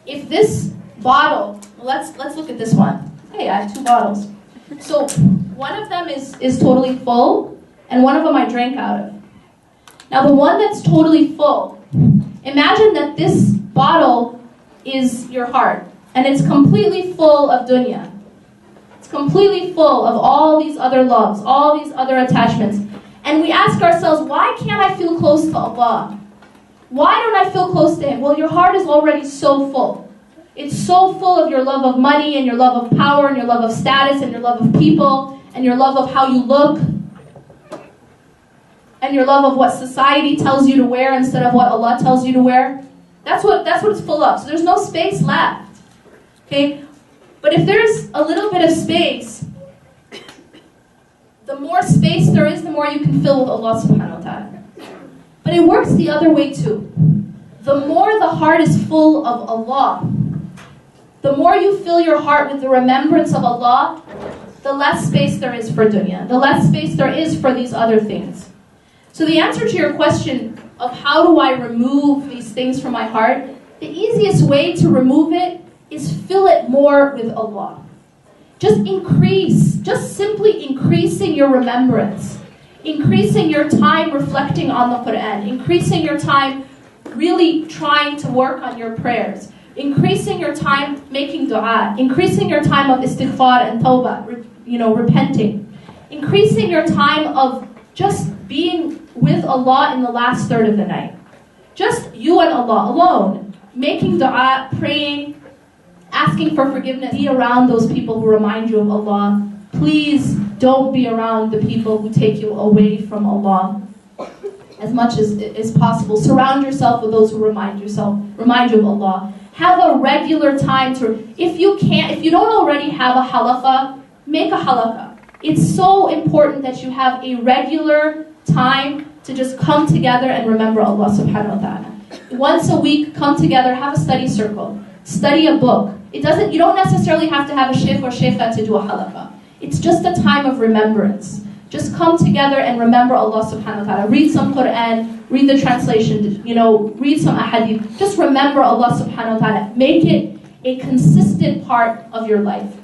if this bottle, let's look at this one. Hey, I have two bottles. So one of them is totally full, and one of them I drank out of. Now the one that's totally full, imagine that this bottle is your heart, and it's completely full of dunya. It's completely full of all these other loves, all these other attachments. And we ask ourselves, why can't I feel close to Allah? Why don't I feel close to Him? Well, your heart is already so full. It's so full of your love of money, and your love of power, and your love of status, and your love of people, and your love of how you look, and your love of what society tells you to wear instead of what Allah tells you to wear. That's what it's full of. So there's no space left. Okay? But if there's a little bit of space, the more space there is, the more you can fill with Allah subhanahu wa ta'ala. But it works the other way too. The more the heart is full of Allah, the more you fill your heart with the remembrance of Allah, the less space there is for dunya, the less space there is for these other things. So the answer to your question of how do I remove these things from my heart, the easiest way to remove it is fill it more with Allah. Just simply increasing your remembrance, increasing your time reflecting on the Quran, increasing your time really trying to work on your prayers, increasing your time making dua, increasing your time of istighfar and tawbah, repenting, increasing your time of just being with Allah in the last third of the night. Just you and Allah alone, making dua, praying, asking for forgiveness. Be around those people who remind you of Allah. Please don't be around the people who take you away from Allah as much as possible. Surround yourself with those who remind you of Allah. Have a regular time if you don't already have a halaqah, make a halaqah. It's so important that you have a regular time to just come together and remember Allah subhanahu wa ta'ala. Once a week, come together, have a study circle, study a book. You don't necessarily have to have a sheikh or sheikha to do a halaqah. It's just a time of remembrance. Just come together and remember Allah subhanahu wa ta'ala. Read some Quran, read the translation, read some ahadith. Just remember Allah subhanahu wa ta'ala. Make it a consistent part of your life.